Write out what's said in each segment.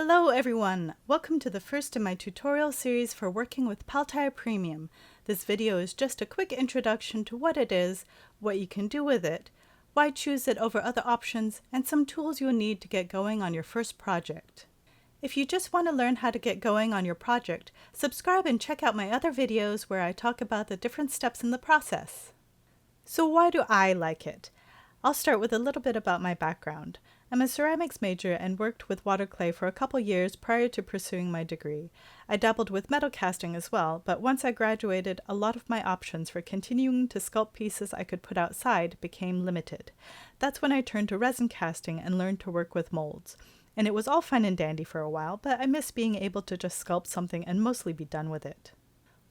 Hello everyone! Welcome to the first in my tutorial series for working with Pal Tiya Premium. This video is just a quick introduction to what it is, what you can do with it, why choose it over other options, and some tools you'll need to get going on your first project. If you just want to learn how to get going on your project, subscribe and check out my other videos where I talk about the different steps in the process. So why do I like it? I'll start with a little bit about my background. I'm a ceramics major and worked with water clay for a couple years prior to pursuing my degree. I dabbled with metal casting as well, but once I graduated, a lot of my options for continuing to sculpt pieces I could put outside became limited. That's when I turned to resin casting and learned to work with molds. And it was all fun and dandy for a while, but I miss being able to just sculpt something and mostly be done with it.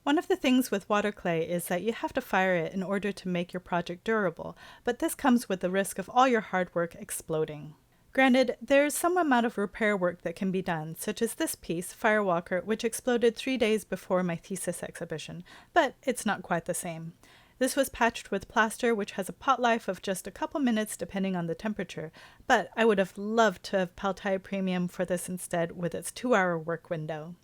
One of the things with water clay is that you have to fire it in order to make your project durable, but this comes with the risk of all your hard work exploding. Granted, there's some amount of repair work that can be done, such as this piece, Firewalker, which exploded 3 days before my thesis exhibition, but it's not quite the same. This was patched with plaster, which has a pot life of just a couple minutes depending on the temperature, but I would have loved to have Pal Tiya Premium for this instead with its 2-hour work window.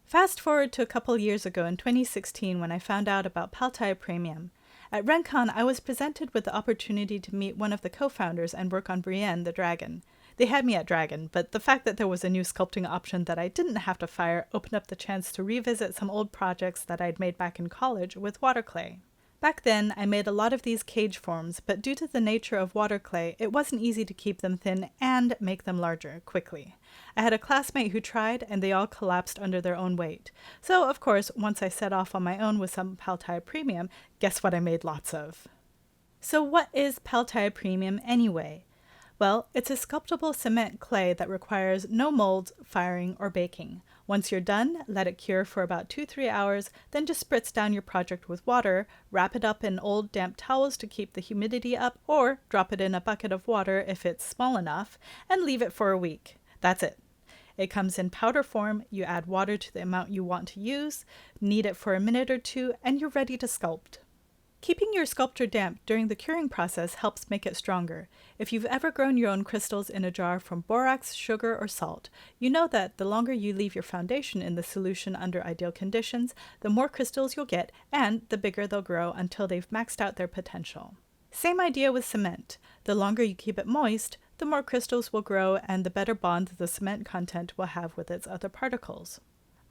Fast forward to a couple years ago in 2016 when I found out about Pal Tiya Premium. At RenCon, I was presented with the opportunity to meet one of the co-founders and work on Brienne the Dragon. They had me at Dragon, but the fact that there was a new sculpting option that I didn't have to fire opened up the chance to revisit some old projects that I'd made back in college with water clay. Back then, I made a lot of these cage forms, but due to the nature of water clay, it wasn't easy to keep them thin and make them larger quickly. I had a classmate who tried, and they all collapsed under their own weight. So, of course, once I set off on my own with some Pal Tiya Premium, guess what I made lots of? So what is Pal Tiya Premium anyway? Well, it's a sculptable cement clay that requires no molds, firing, or baking. Once you're done, let it cure for about 2-3 hours, then just spritz down your project with water, wrap it up in old damp towels to keep the humidity up, or drop it in a bucket of water if it's small enough, and leave it for a week. That's it. It comes in powder form, you add water to the amount you want to use, knead it for a minute or two, and you're ready to sculpt. Keeping your sculpture damp during the curing process helps make it stronger. If you've ever grown your own crystals in a jar from borax, sugar, or salt, you know that the longer you leave your foundation in the solution under ideal conditions, the more crystals you'll get and the bigger they'll grow until they've maxed out their potential. Same idea with cement. The longer you keep it moist, the more crystals will grow and the better bond the cement content will have with its other particles.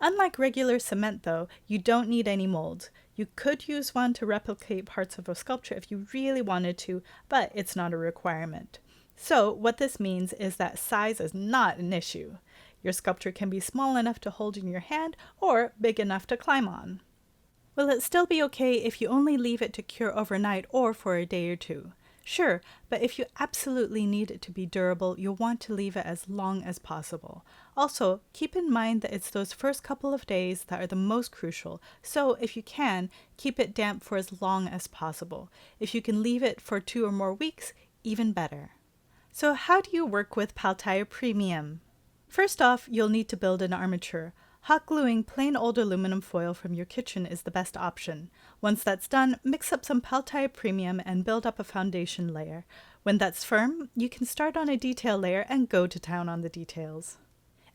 Unlike regular cement though, you don't need any molds. You could use one to replicate parts of a sculpture if you really wanted to, but it's not a requirement. So what this means is that size is not an issue. Your sculpture can be small enough to hold in your hand or big enough to climb on. Will it still be okay if you only leave it to cure overnight or for a day or two? Sure, but if you absolutely need it to be durable, you'll want to leave it as long as possible. Also, keep in mind that it's those first couple of days that are the most crucial, so if you can, keep it damp for as long as possible. If you can leave it for 2 or more weeks, even better. So how do you work with Pal Tiya Premium? First off, you'll need to build an armature. Hot gluing plain old aluminum foil from your kitchen is the best option. Once that's done, mix up some Pal Tiya Premium and build up a foundation layer. When that's firm, you can start on a detail layer and go to town on the details.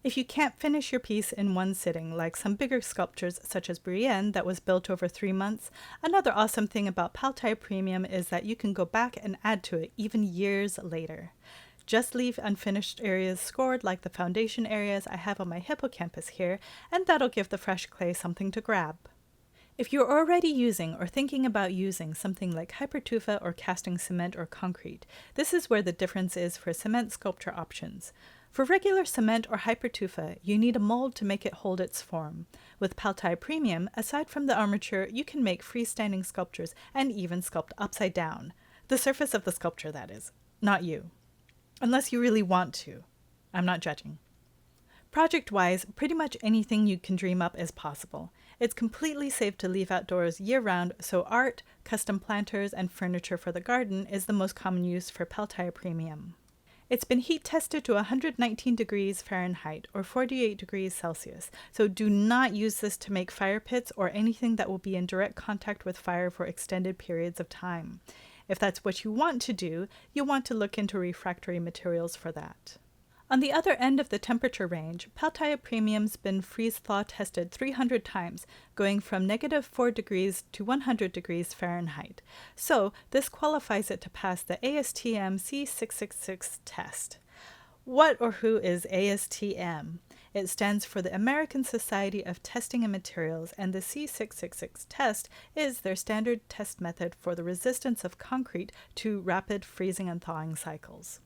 If you can't finish your piece in one sitting, like some bigger sculptures such as Brienne that was built over 3 months, another awesome thing about Pal Tiya Premium is that you can go back and add to it even years later. Just leave unfinished areas scored like the foundation areas I have on my hippocampus here, and that'll give the fresh clay something to grab. If you're already using or thinking about using something like hypertufa or casting cement or concrete, this is where the difference is for cement sculpture options. For regular cement or hypertufa, you need a mold to make it hold its form. With Pal Tiya Premium, aside from the armature, you can make freestanding sculptures and even sculpt upside down. The surface of the sculpture, that is, not you. Unless you really want to. I'm not judging. Project-wise, pretty much anything you can dream up is possible. It's completely safe to leave outdoors year-round, so art, custom planters, and furniture for the garden is the most common use for Pal Tiya Premium. It's been heat tested to 119 degrees Fahrenheit or 48 degrees Celsius, so do not use this to make fire pits or anything that will be in direct contact with fire for extended periods of time. If that's what you want to do, you'll want to look into refractory materials for that. On the other end of the temperature range, Pal Tiya Premium's been freeze-thaw tested 300 times, going from -4 degrees to 100 degrees Fahrenheit. So this qualifies it to pass the ASTM C666 test. What or who is ASTM? It stands for the American Society of Testing and Materials, and the C666 test is their standard test method for the resistance of concrete to rapid freezing and thawing cycles.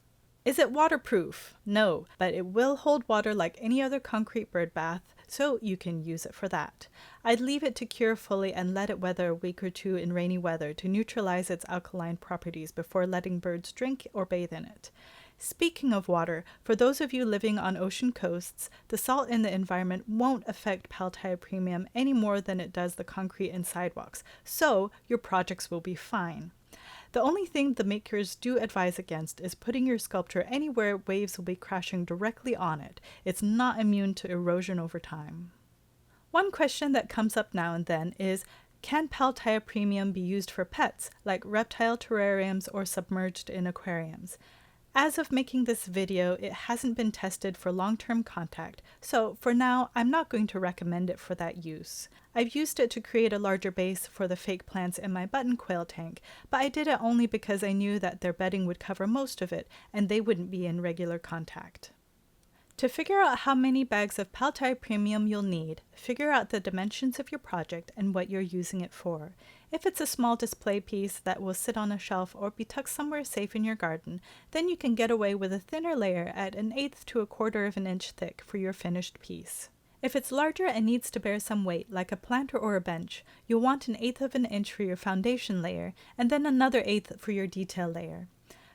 Is it waterproof? No, but it will hold water like any other concrete bird bath, so you can use it for that. I'd leave it to cure fully and let it weather a week or two in rainy weather to neutralize its alkaline properties before letting birds drink or bathe in it. Speaking of water, for those of you living on ocean coasts, the salt in the environment won't affect Pal Tiya Premium any more than it does the concrete and sidewalks, so your projects will be fine. The only thing the makers do advise against is putting your sculpture anywhere waves will be crashing directly on it. It's not immune to erosion over time. One question that comes up now and then is, can Pal Tiya Premium be used for pets, like reptile terrariums or submerged in aquariums? As of making this video, it hasn't been tested for long-term contact, so for now, I'm not going to recommend it for that use. I've used it to create a larger base for the fake plants in my button quail tank, but I did it only because I knew that their bedding would cover most of it, and they wouldn't be in regular contact. To figure out how many bags of Pal Tiya Premium you'll need, figure out the dimensions of your project and what you're using it for. If it's a small display piece that will sit on a shelf or be tucked somewhere safe in your garden, then you can get away with a thinner layer at 1/8 to 1/4 of an inch thick for your finished piece. If it's larger and needs to bear some weight, like a planter or a bench, you'll want 1/8 of an inch for your foundation layer, and then another 1/8 for your detail layer.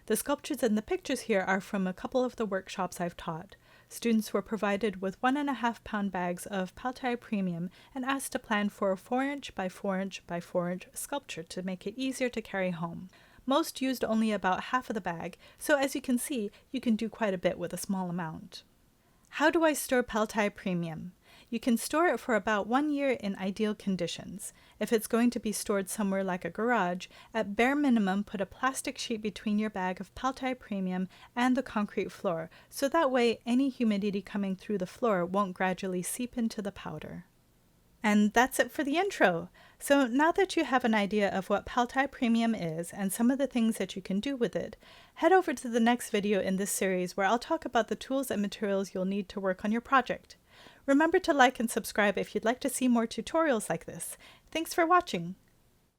The sculptures in the pictures here are from a couple of the workshops I've taught. Students were provided with 1.5 pound bags of Pal Tiya Premium and asked to plan for a 4-inch by 4-inch by 4-inch sculpture to make it easier to carry home. Most used only about half of the bag, so as you can see, you can do quite a bit with a small amount. How do I store Pal Tiya Premium? You can store it for about 1 year in ideal conditions. If it's going to be stored somewhere like a garage, at bare minimum put a plastic sheet between your bag of Pal Tiya Premium and the concrete floor, so that way any humidity coming through the floor won't gradually seep into the powder. And that's it for the intro. So now that you have an idea of what Pal Tiya Premium is and some of the things that you can do with it, head over to the next video in this series where I'll talk about the tools and materials you'll need to work on your project. Remember to like and subscribe if you'd like to see more tutorials like this. Thanks for watching!